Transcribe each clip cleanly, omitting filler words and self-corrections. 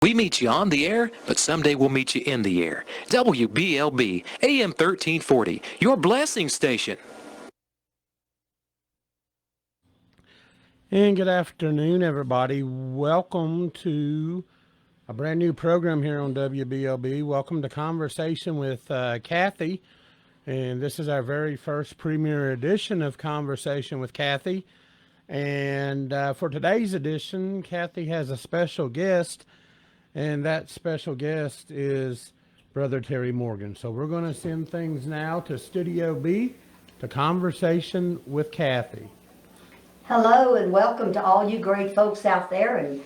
We meet you on the air, but someday we'll meet you in the air. WBLB, AM 1340, your blessing station. And good afternoon, everybody. Welcome to a brand new program here on WBLB. Welcome to Conversation with Kathy. And this is our very first premiere edition of Conversation with Kathy. And for today's edition, Kathy has a special guest. And that special guest is Brother Terry Morgan. So we're going to send things now to Studio B, to Conversation with Kathy. Hello and welcome to all you great folks out there, and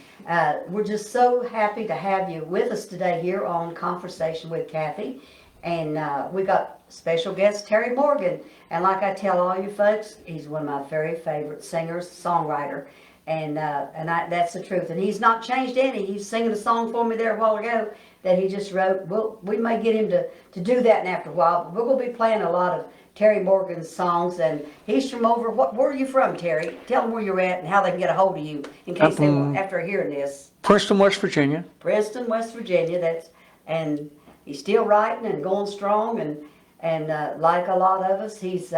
we're just so happy to have you with us today here on Conversation with Kathy. And we got special guest Terry Morgan, and like I tell all you folks, he's one of my very favorite singers, songwriter, and that's the truth. And he's not changed any. He's singing a song for me there a while ago that he just wrote. We may get him to do that after a while, but we're going to be playing a lot of Terry Morgan's songs, and he's from over. Where are you from, Terry? Tell them where you're at and how they can get a hold of you in case they want, after hearing this. Princeton, West Virginia. Princeton, West Virginia. And he's still writing and going strong, and like a lot of us, his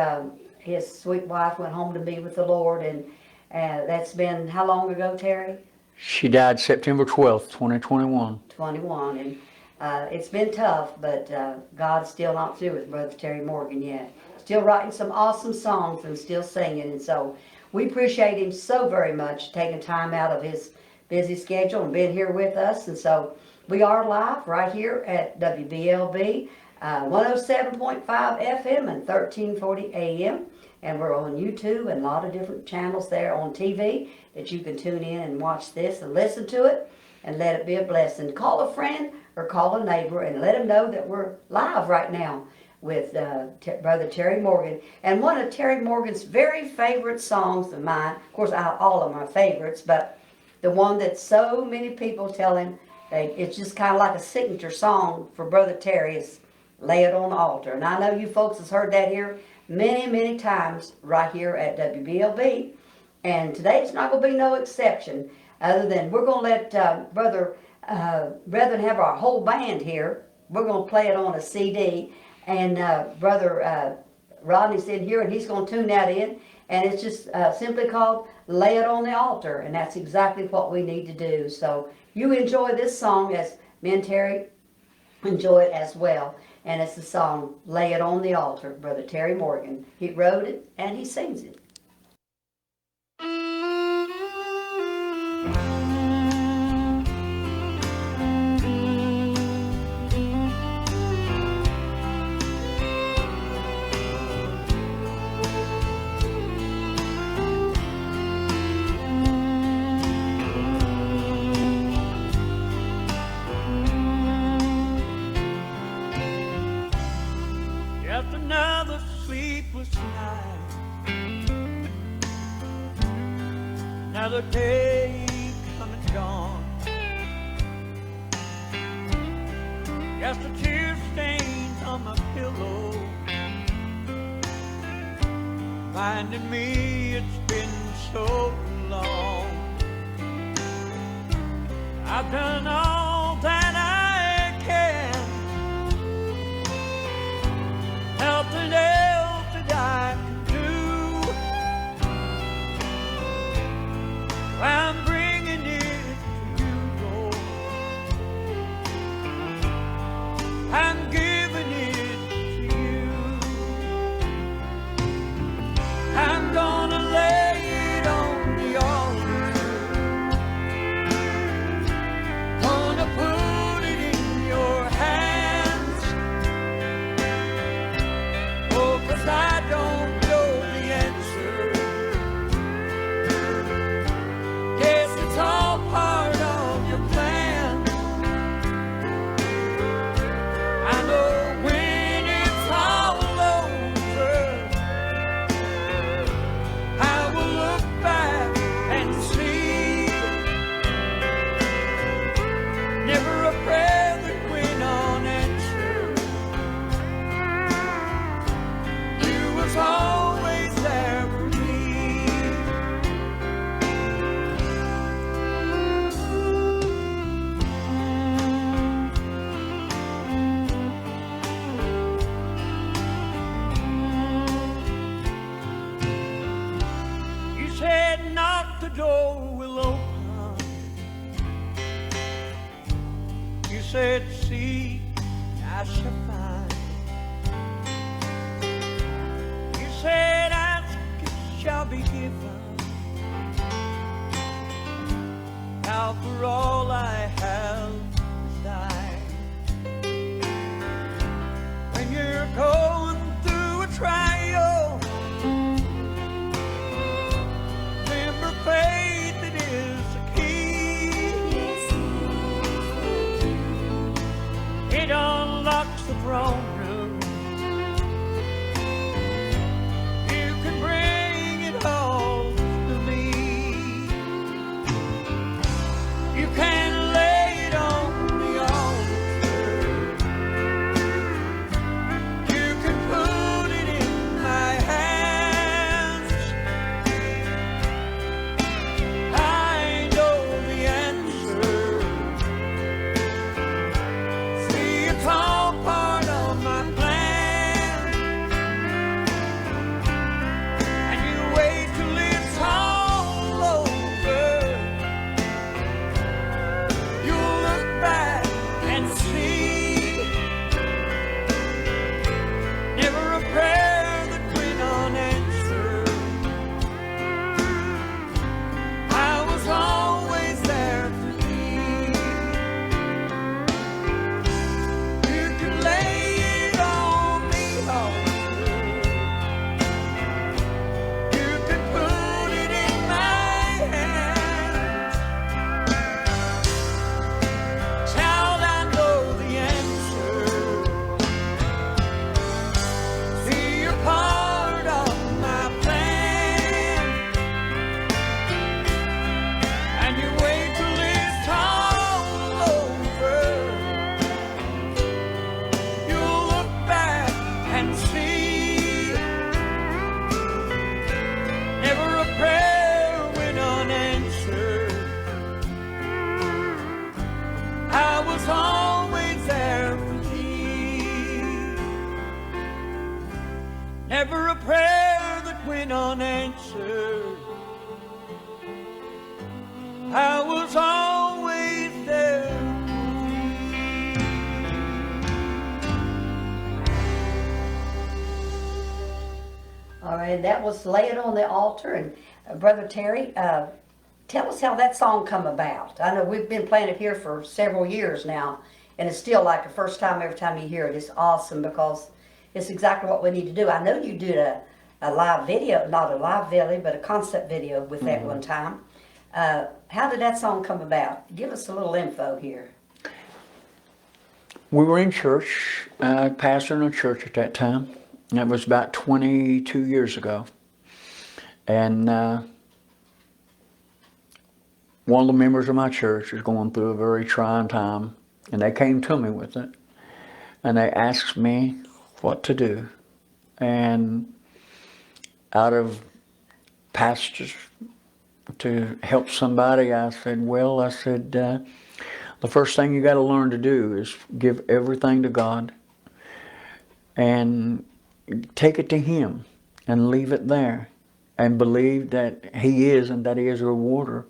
sweet wife went home to be with the Lord, and that's been how long ago, Terry? She died September 12th, 2021. 21, and it's been tough, but God's still not through with Brother Terry Morgan yet. Still writing some awesome songs and still singing, and so we appreciate him so very much taking time out of his busy schedule and being here with us. And so we are live right here at WBLB 107.5 FM and 1340 AM, and we're on YouTube and a lot of different channels there on TV that you can tune in and watch this and listen to it and let it be a blessing. Call a friend or call a neighbor and let them know that we're live right now with Brother Terry Morgan. And one of Terry Morgan's very favorite songs of mine, of course all of my favorites, but the one that so many people tell him it's just kind of like a signature song for Brother Terry is Lay It on the Altar. And I know you folks has heard that here many, many times right here at WBLB. And today it's not going to be no exception, other than we're going to let Brother have our whole band here. We're going to play it on a CD, and Brother Rodney's in here, and he's going to tune that in, and it's just simply called Lay It on the Altar, and that's exactly what we need to do. So you enjoy this song as me and Terry enjoy it as well, and it's the song Lay It on the Altar, Brother Terry Morgan. He wrote it, and he sings it. Just another sleepless night, another day come and gone. Just the tear stains on my pillow, reminding me it's been so long. I've done all that I can, nothing else that I can do. I'm bringing it to you, Lord. I'm giving it to you. I'm gonna lay it on the altar. Gonna door will open. You said, seek, I shall find. You said, ask, it shall be given. Now for all I have is thine. When you're going through a trial, remember faith, it is the key. It unlocks the throne room. You can bring it all to me. You can lay it on the altar. You can put it in my hands. I know the answer. See, it's all part of my plan. And you wait till it's all over. You'll look back and see. Never a prayer that went unanswered. I was always there for thee. You can lay it on the altar. You can put it in my hands. Child, I know the answer. See, you're part of my plan. And you wait till it's all over. You'll look back and see. Never a prayer went unanswered. I was always there for thee. Never a prayer that went unanswered. I was always there for thee. All right, that was Lay It on the Altar. And Brother Terry, tell us how that song come about. I know we've been playing it here for several years now, and it's still like the first time every time you hear it. It's awesome because it's exactly what we need to do. I know you did a live video, not a live video, but a concept video with that one time. How did that song come about? Give us a little info here. We were in church, pastoring a church at that time. And it was about 22 years ago. And one of the members of my church was going through a very trying time. And they came to me with it. And they asked me what to do. And out of pastors to help somebody, I said, the first thing you got to learn to do is give everything to God and take it to Him and leave it there and believe that He is and that He is a rewarder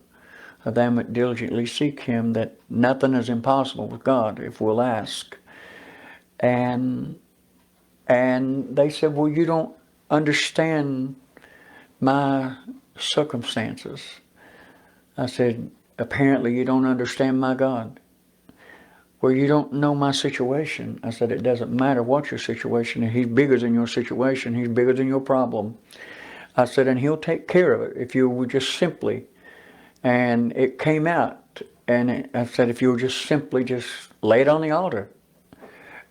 of them that diligently seek Him, that nothing is impossible with God if we'll ask. And they said, well, you don't understand my circumstances. I said, apparently you don't understand my God. Well, you don't know my situation. I said, it doesn't matter what your situation is. He's bigger than your situation. He's bigger than your problem. I said, and He'll take care of it if you would just simply. And it came out. And I said, if you would just simply just lay it on the altar.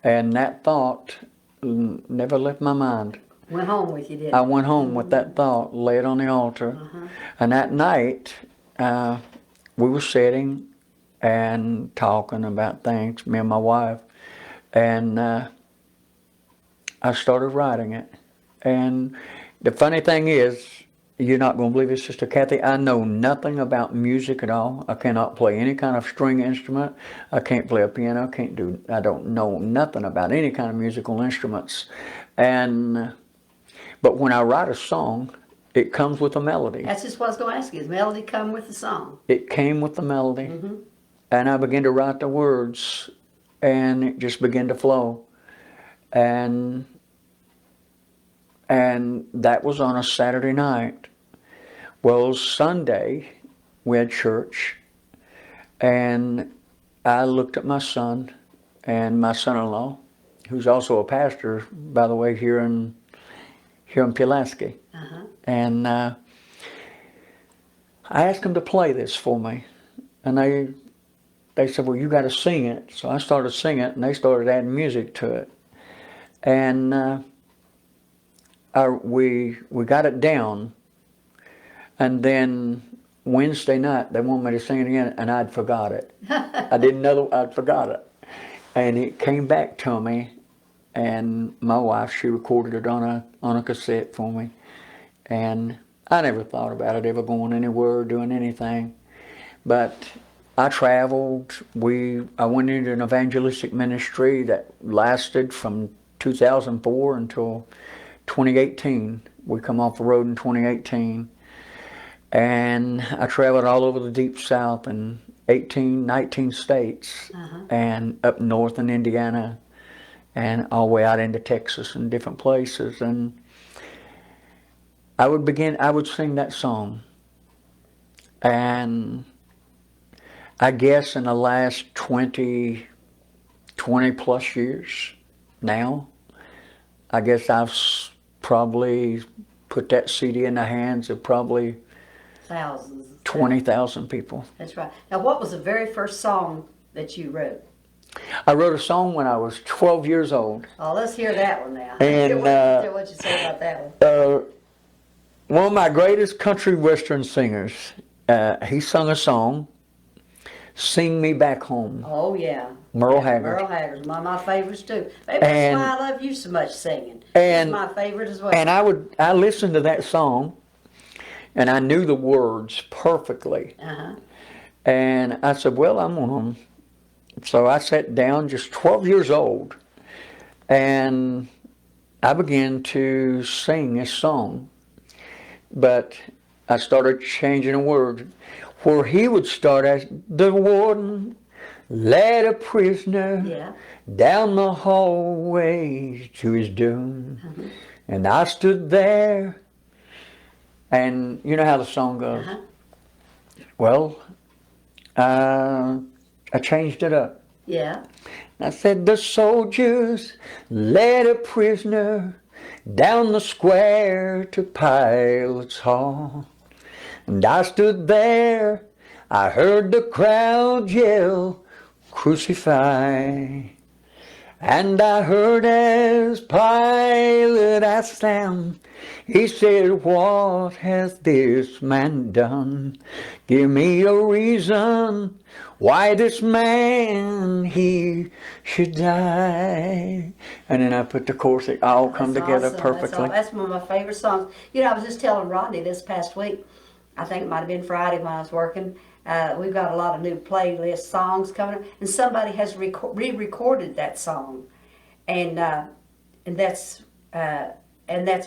And that thought never left my mind. Went home with you, didn't I you? went home with that thought, lay it on the altar. And that night, we were sitting and talking about things, me and my wife. And I started writing it. And the funny thing is, you're not going to believe it, Sister Kathy, I know nothing about music at all. I cannot play any kind of string instrument. I can't play a piano. I don't know nothing about any kind of musical instruments. But when I write a song, It comes with a melody. That's just what I was going to ask you. Does melody come with the song? It came with the melody. And I began to write the words, and it just began to flow. And that was on a Saturday night. Well, Sunday, we had church, and I looked at my son and my son-in-law, who's also a pastor, by the way, here in Pulaski. And I asked him to play this for me, and they said, well, you got to sing it. So I started singing it, and they started adding music to it. And we got it down, and then Wednesday night they wanted me to sing it again, and I'd forgot it. I didn't know I'd forgot it. And it came back to me, and my wife, she recorded it on a cassette for me. And I never thought about it ever going anywhere or doing anything. But I traveled. I went into an evangelistic ministry that lasted from 2004 until 2018. We come off the road in 2018. And I traveled all over the Deep South in 19 states, and up north in Indiana, and all the way out into Texas and different places. And I would sing that song. And I guess in the last 20 plus years now, I guess I've probably put that CD in the hands of probably Thousands. 20,000 people. That's right. Now, what was the very first song that you wrote? I wrote a song when I was 12 years old. Oh, let's hear that one now. And, what you say about that one. One of my greatest country western singers, he sung a song, Sing Me Back Home. Oh, yeah. Merle Haggard. Merle Haggard's one of my favorites, too. Maybe that's why I love you so much singing. And it's my favorite as well. And I listened to that song, and I knew the words perfectly. And I said, well, I'm on them. So I sat down, just 12 years old, and I began to sing this song. But I started changing a word. Where he would start as, the warden led a prisoner down the hallway to his doom. And I stood there. And you know how the song goes. Well, I changed it up. Yeah. I said, the soldiers led a prisoner down the square to Pilate's hall. And I stood there, I heard the crowd yell, crucify. And I heard as Pilate asked them, he said, what has this man done? Give me a reason why this man, he should die. And then I put the chorus, it all come together awesome. perfectly. That's one of my favorite songs. You know, I was just telling Rodney this past week, I think it might have been Friday when I was working, we've got a lot of new playlist songs coming up, and somebody has re-recorded that song. And that's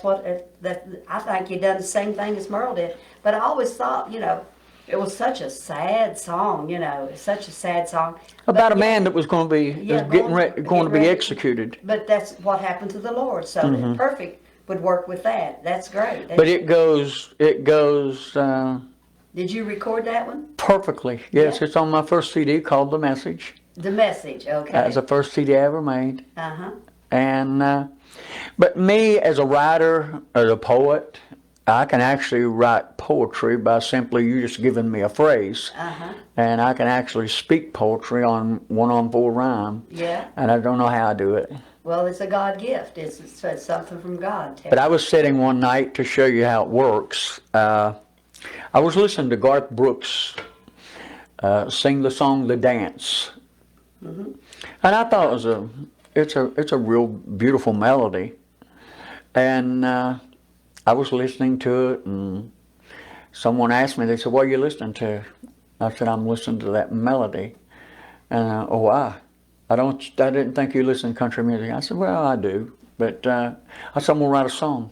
what I think he done the same thing as Merle did. But I always thought, you know, it was such a sad song. You know, it's such a sad song About a man that was going to be going to be executed. But that's what happened to the Lord. So that perfect would work with that. That's great. But it goes. Did you record that one? Perfectly. Yes, Yeah. it's on my first CD called The Message. The Message. Okay. That's the first CD I ever made. Uh-huh. And but me as a writer, as a poet, I can actually write poetry by simply you just giving me a phrase. And I can actually speak poetry on 1-on-4 rhyme. Yeah. And I don't know how I do it. Well, it's a God gift. It's something from God. But I was sitting one night to show you how it works. I was listening to Garth Brooks sing the song "The Dance," and I thought it's a real beautiful melody. And I was listening to it, and someone asked me. They said, "What are you listening to?" I said, "I'm listening to that melody." And I didn't think you listened to country music. I said, "Well, I do," but I said, "I'm gonna write a song."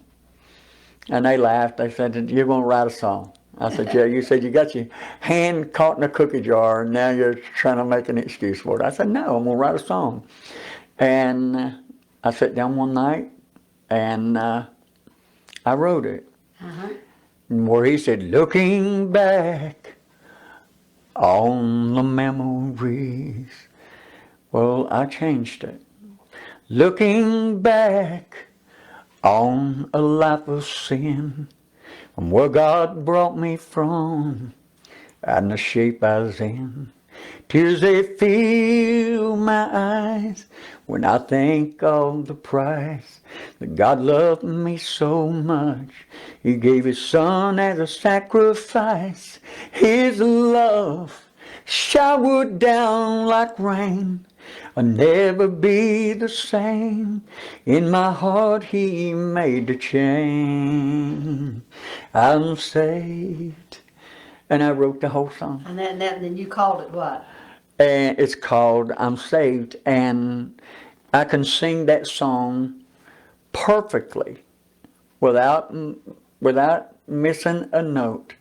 And they laughed. They said, "You're going to write a song." I said, "Yeah." You said you got your hand caught in a cookie jar, and now you're trying to make an excuse for it. I said, "No, I'm going to write a song." And I sat down one night, and I wrote it. Where he said, "Looking back on the memories." Well, I changed it. Looking back on a life of sin, from where God brought me from, and the shape I was in. Tears they fill my eyes when I think of the price that God loved me so much. He gave His Son as a sacrifice. His love showered down like rain. I'll never be the same. In my heart He made a change. I'm saved. And I wrote the whole song. And then you called it what? And it's called I'm Saved. And I can sing that song perfectly without missing a note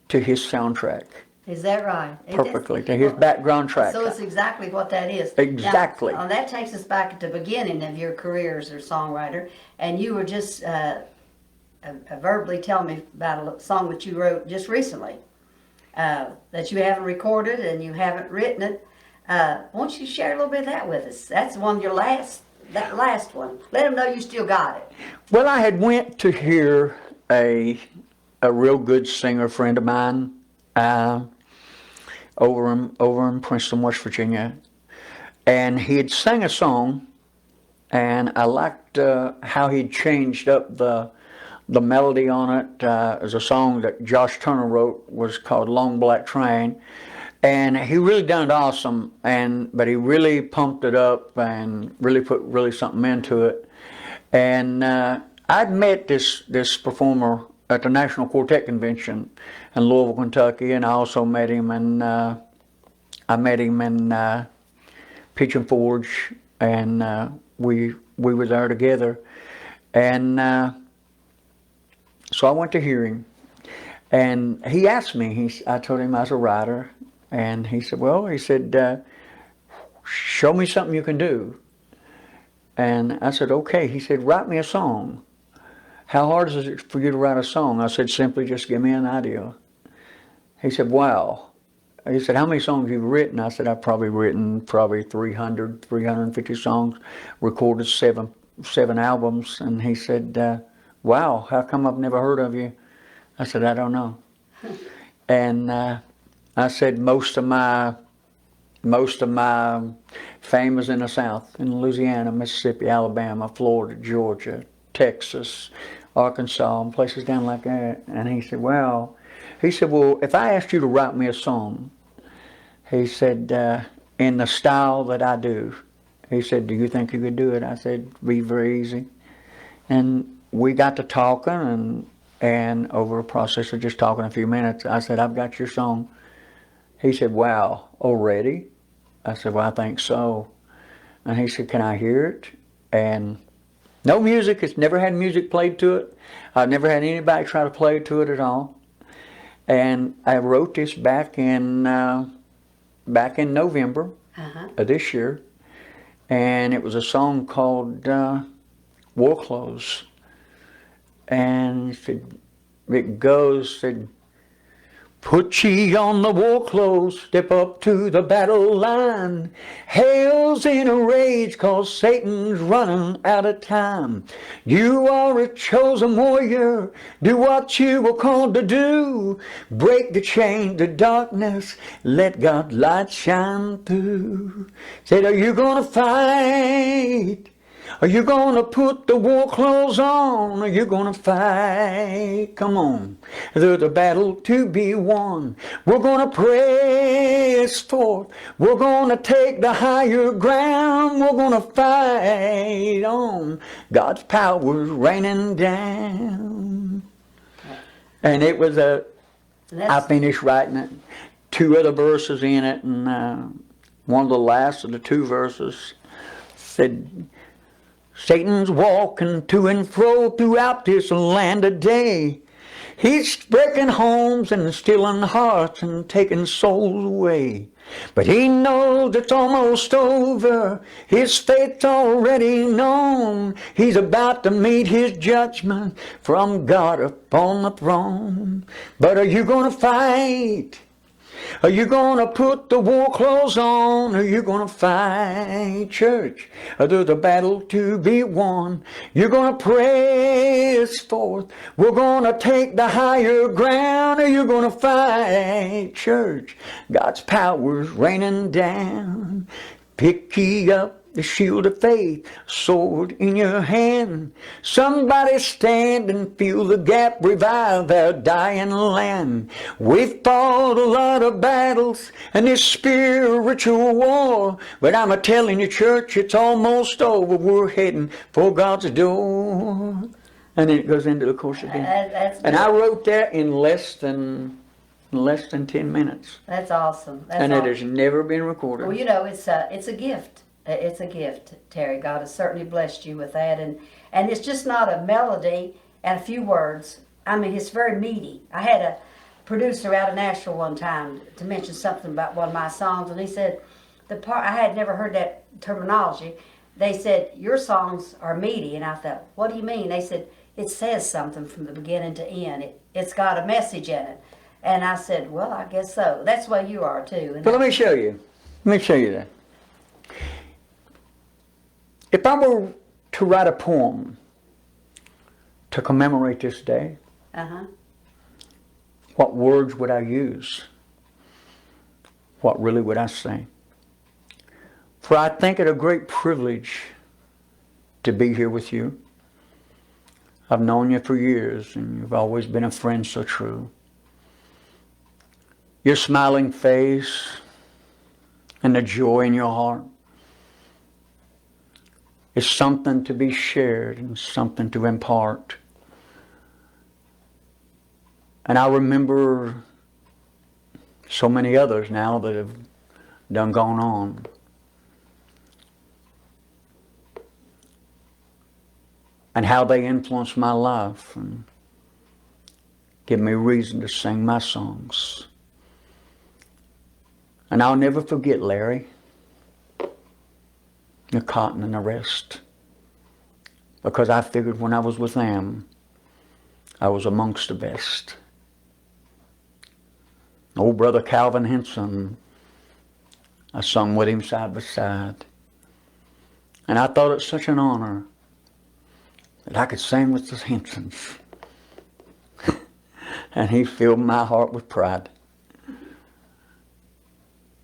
to his soundtrack. Is that right? Perfectly, to his background track. So it's exactly what that is. Exactly. Now, that takes us back at the beginning of your career as a songwriter, and you were just verbally telling me about a song that you wrote just recently that you haven't recorded and you haven't written it. Won't you share a little bit of that with us? That's one of your that last one. Let them know you still got it. Well, I had went to hear a real good singer friend of mine over in Princeton, West Virginia, and he had sang a song, and I liked how he'd changed up the melody on it. It was a song that Josh Turner wrote, was called "Long Black Train," and he really done it awesome. But he really pumped it up and really put something into it. And I'd met this performer at the National Quartet Convention in Louisville, Kentucky, and I also met him in Pigeon Forge, and we were there together. And so I went to hear him, and he asked me. I told him I was a writer, and he said, "Well," he said, "show me something you can do." And I said, "Okay." He said, "Write me a song." "How hard is it for you to write a song?" I said, "Simply just give me an idea." He said, "Wow." He said, "How many songs have you written?" I said, "I've probably written 350 songs, recorded seven albums." And he said, "Wow, how come I've never heard of you?" I said, "I don't know." And I said, most of my fame is in the South, in Louisiana, Mississippi, Alabama, Florida, Georgia, Texas, Arkansas, and places down like that. And he said, "Well," "if I asked you to write me a song," he said, "in the style that I do," he said, "do you think you could do it?" I said, "It'd be very easy." And we got to talking, and over a process of just talking a few minutes, I said, "I've got your song." He said, "Wow, already?" I said, "Well, I think so." And he said, "Can I hear it?" And no music. It's never had music played to it. I've never had anybody try to play to it at all. And I wrote this back in November of this year, and it was a song called "War Clothes." And it said, "Put ye on the war clothes, step up to the battle line. Hell's in a rage 'cause Satan's running out of time. You are a chosen warrior, do what you were called to do. Break the chain to darkness, let God's light shine through." Said, "Are you gonna fight? Are you gonna put the war clothes on? Are you gonna fight? Come on, there's a battle to be won. We're gonna press forth. We're gonna take the higher ground. We're gonna fight on. God's power's raining down." And it was I finished writing it. 2 other verses in it, and one of the last of the 2 verses said, Satan's walking to and fro throughout this land today. He's breaking homes and stealing hearts and taking souls away. But he knows it's almost over. His fate's already known. He's about to meet his judgment from God upon the throne. But are you going to fight? Are you going to put the war clothes on? Are you going to fight, church? There's a battle to be won. You're going to press forth. We're going to take the higher ground. Are you going to fight, church? God's power's raining down. Pick ye up the shield of faith, sword in your hand. Somebody stand and feel the gap, revive our dying land. We've fought a lot of battles and this spiritual war, but I'm a-telling you, church, it's almost over. We're heading for God's door. And then it goes into the course again. And I wrote that in less than 10 minutes. That's awesome. That's and awesome. It has never been recorded. Well, you know, it's a gift. It's a gift, Terry. God has certainly blessed you with that. And it's just not a melody and a few words. I mean, it's very meaty. I had a producer out of Nashville one time to mention something about one of my songs, and he said, I had never heard that terminology. They said, your songs are meaty. And I thought, what do you mean? They said, it says something from the beginning to end. It's got a message in it. And I said, well, I guess so. That's the way you are, too. And But let me show you. Let me show you that. If I were to write a poem to commemorate this day, what words would I use? What really would I say? For I think it a great privilege to be here with you. I've known you for years, and you've always been a friend so true. Your smiling face and the joy in your heart is something to be shared and something to impart. And I remember so many others now that have done gone on. And how they influenced my life and give me reason to sing my songs. And I'll never forget Larry, the Cotton and the rest, because I figured when I was with them, I was amongst the best. Old brother Calvin Henson, I sung with him side by side. And I thought it such an honor that I could sing with the Hensons. And he filled my heart with pride.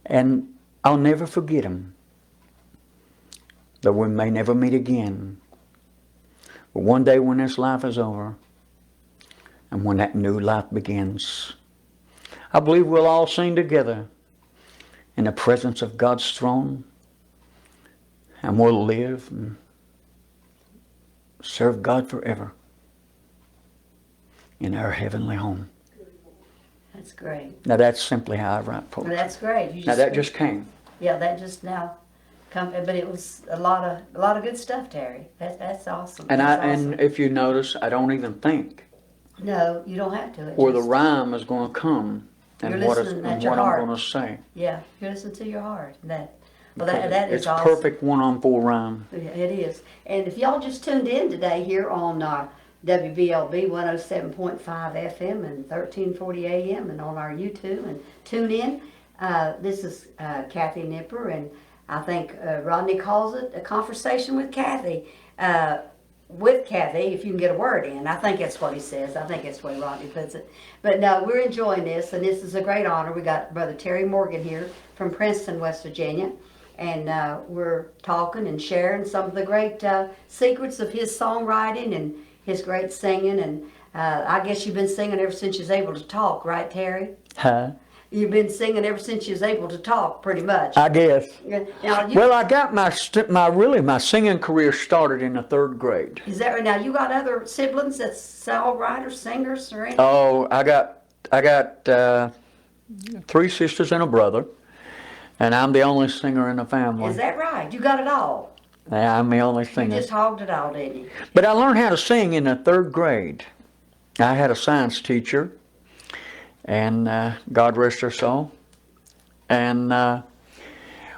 And I'll never forget him. Though we may never meet again. But one day when this life is over, and when that new life begins, I believe we'll all sing together in the presence of God's throne, and we'll live and serve God forever in our heavenly home. that's great. Now that's simply how I write poetry. That's great. You Now that just came. Yeah, that just now come, but it was a lot of good stuff, Terry. That's awesome. And That's awesome. and if you notice, I don't even think No, you don't have to. where the rhyme is going to come and You're what, listening at and your what heart. I'm going to say. Yeah, you listen to your heart. That It's is awesome. perfect 1-on-4 rhyme. Yeah, it is. And if y'all just tuned in today here on WBLB 107.5 FM and 1340 AM and on our YouTube and tune in. This is Kathy Nipper, and I think Rodney calls it a conversation with Kathy. If you can get a word in. I think that's what he says. I think that's the way Rodney puts it. But no, we're enjoying this, and this is a great honor. We got Brother Terry Morgan here from Princeton, West Virginia, and we're talking and sharing some of the great secrets of his songwriting and his great singing. And I guess you've been singing ever since you was able to talk, right, Terry? Huh? You've been singing ever since you was able to talk, pretty much. I guess. Now, Well, I got my singing career started in the 3rd grade. is that right? Now you got other siblings that's songwriters, singers, or anything? Oh, I got 3 sisters and a brother, and I'm the only singer in the family. Is that right? You got it all. I'm the only You singer. just hogged it all, didn't you? But I learned how to sing in the 3rd grade. I had a science teacher, and God rest her soul. And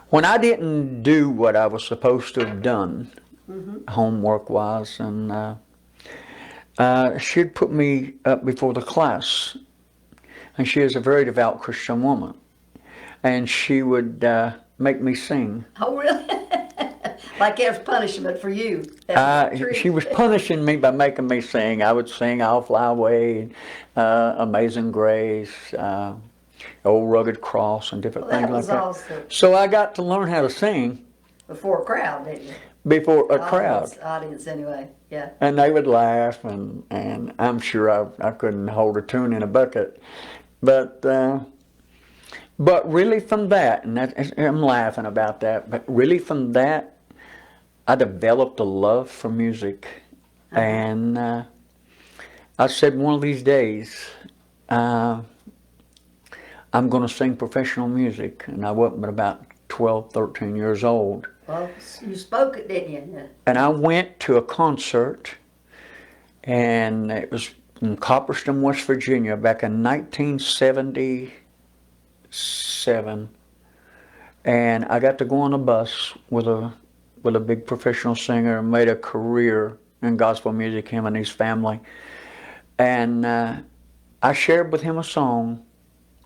when I didn't do what I was supposed to have done, homework-wise, and she'd put me up before the class. And she is a very devout Christian woman. And she would make me sing. Oh, really? Like it was punishment for you. That was a treat. She was punishing me by making me sing. I would sing I'll Fly Away, Amazing Grace, Old Rugged Cross, and different Well, that things like was that. awesome. So I got to learn how to sing Before a crowd, didn't you? before a crowd. Audience anyway, yeah. And they would laugh, and I'm sure I couldn't hold a tune in a bucket. But really from that, and I'm laughing about that, but really from that, I developed a love for music. And I said one of these days, I'm going to sing professional music. And I wasn't but about 12, 13 years old. Well, you spoke it, didn't you? Yeah. And I went to a concert, and it was in Copperston, West Virginia, back in 1977. And I got to go on a bus with a big professional singer and made a career in gospel music, him and his family. And I shared with him a song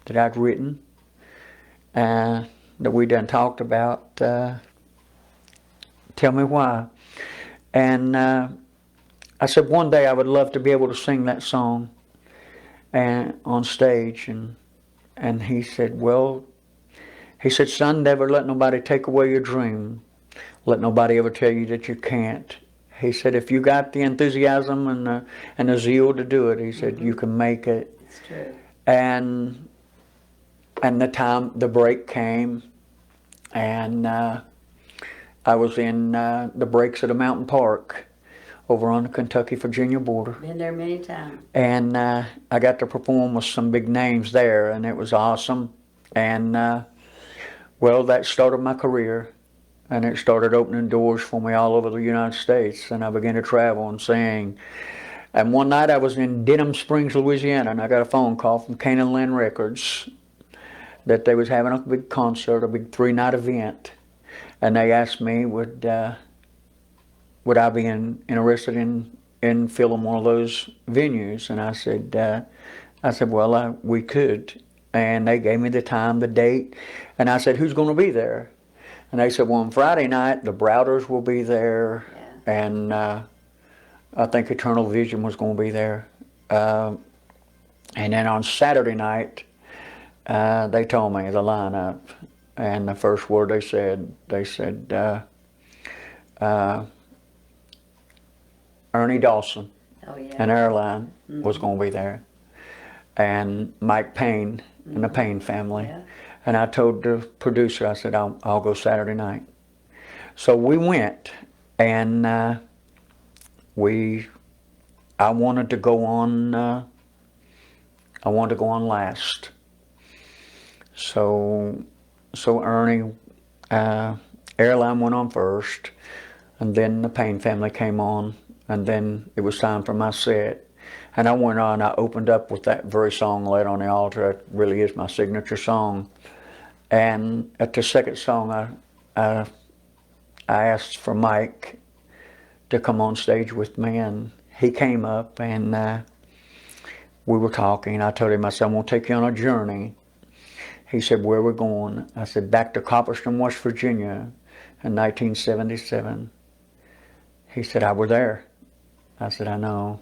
that I'd written, that we done talked about, Tell Me Why. And I said one day I would love to be able to sing that song and on stage. And he said, well, son, never let nobody take away your dream. Let nobody ever tell you that you can't. He said, if you got the enthusiasm and the zeal to do it, he said, you can make it. It's true. And the break came, and I was in the breaks at a mountain park over on the Kentucky-Virginia border. Been there many times. And I got to perform with some big names there, and it was awesome. And, well, that started my career, and it started opening doors for me all over the United States, and I began to travel and sing. And one night I was in Denham Springs, Louisiana, and I got a phone call from Canaan Land Records that they was having a big concert, a big 3-night event. And they asked me, would I be interested in filling one of those venues? And I said, well, we could. And they gave me the time, the date, and I said, who's going to be there? And they said, well, on Friday night, the Browders will be there, and I think Eternal Vision was going to be there. And then on Saturday night, they told me the lineup. And the first word they said, Ernie Dawson and Airline was going to be there. And Mike Payne and the Payne family. Yeah. And I told the producer, I said, I'll go Saturday night. So we went, and I wanted to go on, last. So Ernie, Airline went on first, and then the Payne family came on, and then it was time for my set. And I went on, I opened up with that very song, Laid on the Altar. It really is my signature song. And at the second song, I asked for Mike to come on stage with me, and he came up, and we were talking. I told him, I said, I'm going to take you on a journey. He said, where are we going? I said, back to Copperston, West Virginia in 1977. He said, I were there. I said, I know.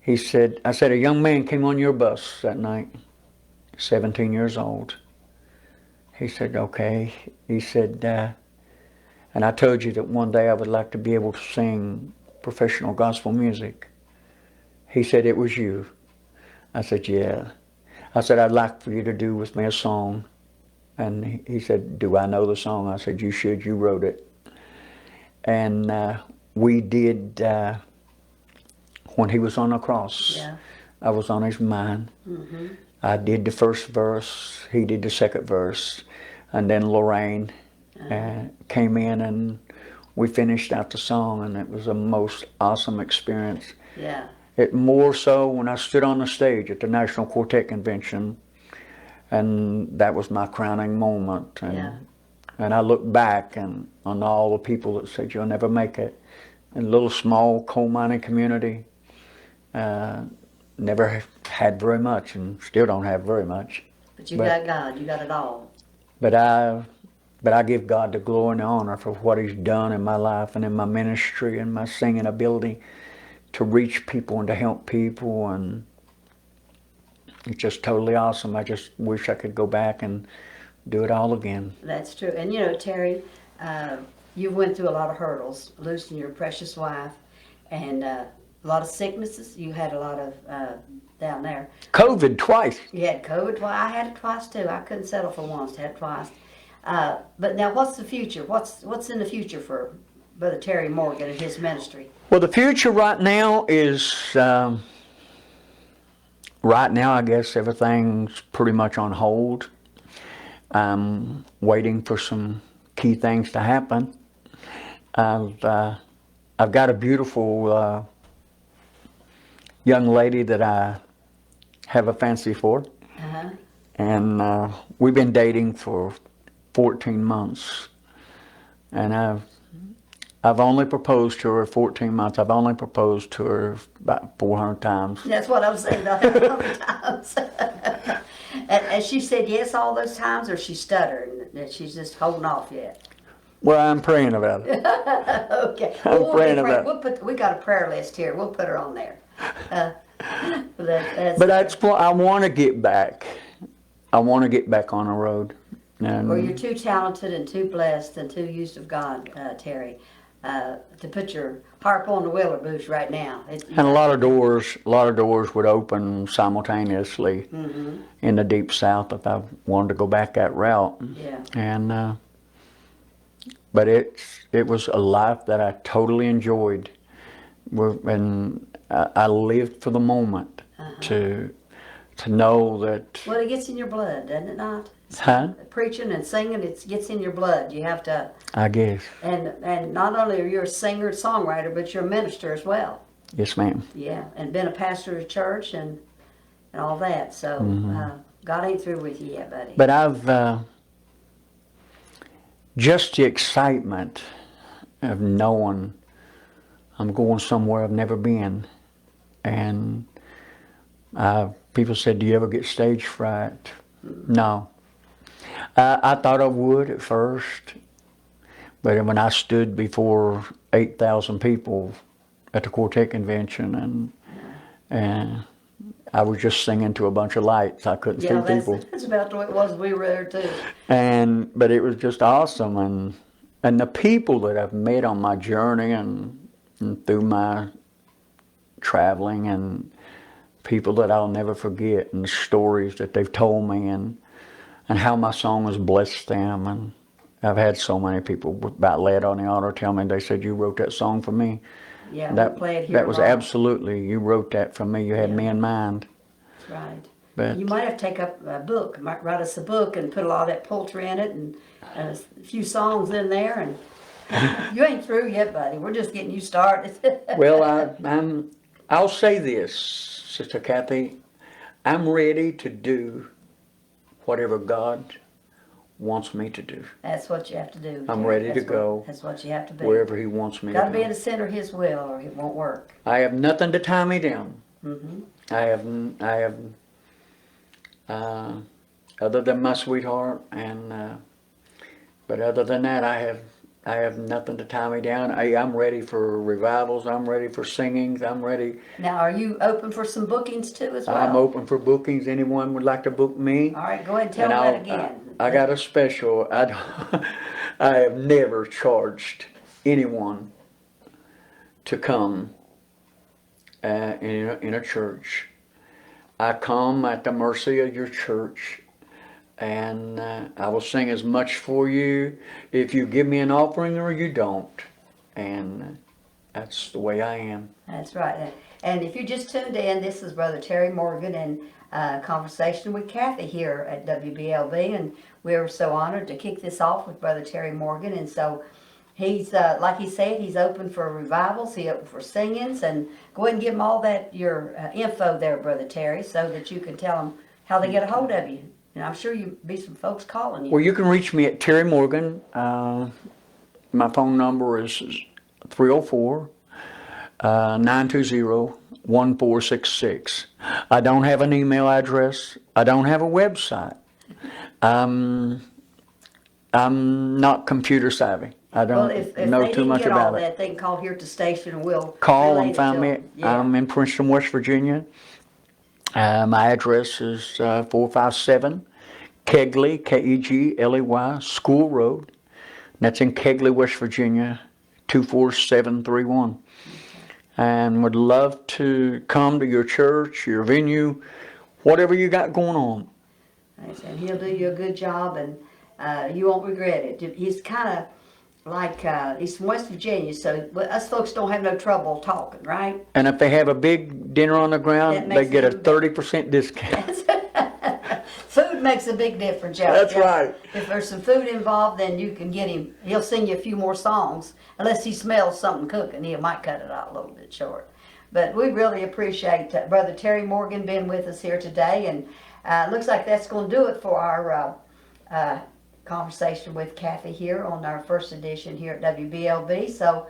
I said, a young man came on your bus that night, 17 years old. He said, okay. He said, and I told you that one day I would like to be able to sing professional gospel music. He said, it was you. I said, yeah. I said, I'd like for you to do with me a song. And he said, do I know the song? I said, you should, you wrote it. And we did, when he was on the cross, I was on his mind. Mm-hmm. I did the first verse, he did the second verse, and then Lorraine came in and we finished out the song, and it was a most awesome experience. Yeah. It more so when I stood on the stage at the National Quartet Convention, and that was my crowning moment. And, Yeah. and I look back and on all the people that said you'll never make it. In a little small coal mining community, never had very much, and still don't have very much. But you got God. You got it all. But I give God the glory and the honor for what He's done in my life and in my ministry and my singing ability to reach people and to help people, and it's just totally awesome. I just wish I could go back and do it all again. That's true. And you know, Terry, you went through a lot of hurdles, losing your precious wife, and a lot of sicknesses. You had a lot of down there. COVID twice. You had COVID twice. I had it twice too. I couldn't settle for once. Had it twice. But now, what's the future? What's in the future for Brother Terry Morgan and his ministry? Well, the future right now is, right now I guess everything's pretty much on hold. I'm waiting for some key things to happen. I've got a beautiful young lady that I have a fancy for, and we've been dating for 14 months, and I've only proposed to her 14 months. I've only proposed to her about 400 times. That's what I was saying about that other times. And she said yes all those times, or she stuttered and she's just holding off yet? Well, I'm praying about it. Okay. I'm praying about it. We got a prayer list here. We'll put her on there. But that's what I want to get back. I want to get back on the road. And Well, you're too talented and too blessed and too used of God, Terry, to put your harp on the Wheeler boots right now. And a lot of doors would open simultaneously in the Deep South if I wanted to go back that route. Yeah. And but it was a life that I totally enjoyed, and I lived for the moment to know that. Well, it gets in your blood, doesn't it not? Huh? Preaching and singing, it gets in your blood. You have to. I guess. And not only are you a singer, songwriter, but you're a minister as well. Yes, ma'am. Yeah, and been a pastor of a church and all that. So God ain't through with you yet, buddy. But I've just the excitement of knowing I'm going somewhere I've never been, and people said, "Do you ever get stage fright?" No. I thought I would at first, but when I stood before 8,000 people at the Quartet Convention, and I was just singing to a bunch of lights, I couldn't see people. That's about the way it was when we were there too. But it was just awesome, and the people that I've met on my journey and through my traveling, and people that I'll never forget, and the stories that they've told me, and how my song has blessed them. And I've had so many people about led on the altar tell me, they said, "You wrote that song for me." Yeah, That, we play it here that was a lot. absolutely, you wrote that for me. You had me in mind. That's right. But You might have to take up a book, might write us a book and put a lot of that poultry in it and a few songs in there. And you ain't through yet, buddy. We're just getting you started. well, I'll say this, Sister Kathy, I'm ready to do whatever God wants me to do. That's what you have to do. I'm Terry. ready to go That's what you have to be. wherever He wants me Got to to be in go. the center of His will, or it won't work. I have nothing to tie me down. Mm-hmm. I have, other than my sweetheart, and but other than that, I have nothing to tie me down. I'm ready for revivals. I'm ready for singings. I'm ready. Now, are you open for some bookings too as well? I'm open for bookings. Anyone would like to book me? All right, go ahead and tell And them that again. I got a special. I have never charged anyone to come in a church. I come at the mercy of your church, and I will sing as much for you if you give me an offering or you don't. And that's the way I am. That's right. And if you just tuned in, this is Brother Terry Morgan and conversation with Kathy here at WBLB, and we're so honored to kick this off with Brother Terry Morgan. And so He's, like he said, he's open for revivals, he's open for singings, and go ahead and give them all that, your info there, Brother Terry, so that you can tell them how they get a hold of you. And I'm sure you'll be some folks calling you. Well, you can reach me at Terry Morgan. My phone number is 304 920-1466. I don't have an email address. I don't have a website. I'm not computer savvy. I Well, don't if know they too didn't much get all about it. that, they can call here at the station and we'll Call relay and it find to me. them. Yeah. I'm in Princeton, West Virginia. My address is 457 Kegley, Kegley, School Road. That's in Kegley, West Virginia, 24731. And would love to come to your church, your venue, whatever you got going on. And he'll do you a good job, and you won't regret it. He's kind of like, he's from West Virginia, so us folks don't have no trouble talking, right? And if they have a big dinner on the That ground, makes they get a it even better. 30% discount. Food makes a big difference, yeah. That's yeah. right. If there's some food involved, then you can get him, he'll sing you a few more songs. Unless he smells something cooking, he might cut it out a little bit short. But we really appreciate Brother Terry Morgan being with us here today. And looks like that's going to do it for our conversation with Kathy here on our first edition here at WBLB. So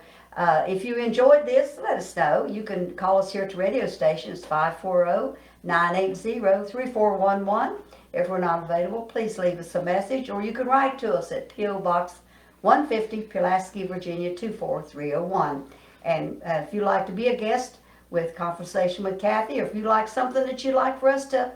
if you enjoyed this, let us know. You can call us here at the radio station. It's 540-980-3411. If we're not available, please leave us a message, or you can write to us at P.O. Box 150, Pulaski, Virginia 24301. And if you'd like to be a guest with Conversation with Kathy, or if you'd like something that you'd like for us to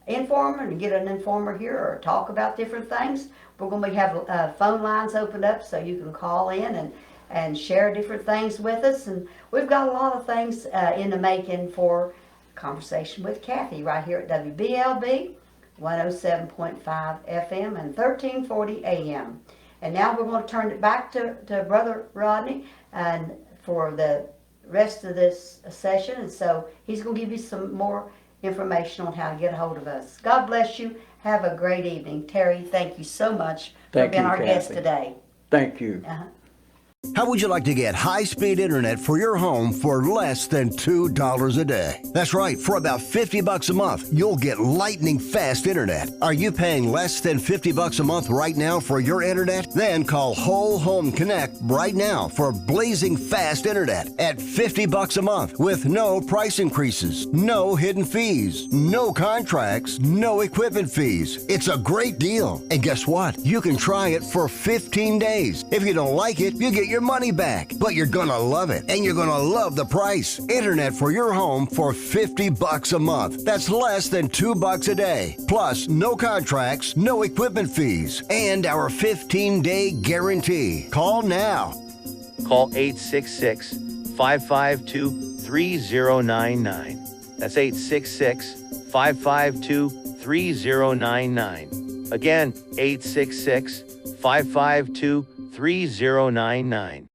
inform and get an informer here or talk about different things, we're going to have phone lines opened up so you can call in and share different things with us. And we've got a lot of things in the making for Conversation with Kathy right here at WBLB 107.5 FM and 1340 AM. And now we're going to turn it back to Brother Rodney and for the rest of this session. And so he's going to give you some more information on how to get a hold of us. God bless you. Have a great evening. Terry, thank you so much for being our guest today. Thank you. How would you like to get high-speed internet for your home for less than $2 a day? That's right, for about $50 a month, you'll get lightning fast internet. Are you paying less than $50 a month right now for your internet? Then call Whole Home Connect right now for blazing fast internet at $50 a month with no price increases, no hidden fees, no contracts, no equipment fees. It's a great deal. And guess what? You can try it for 15 days. If you don't like it, you get your money back, but you're gonna love it, and you're gonna love the price. Internet for your home for $50 a month. That's less than $2 a day. Plus, no contracts, no equipment fees, and our 15-day guarantee. Call now. Call 866-552-3099. That's 866-552-3099. Again, 866-552-3099.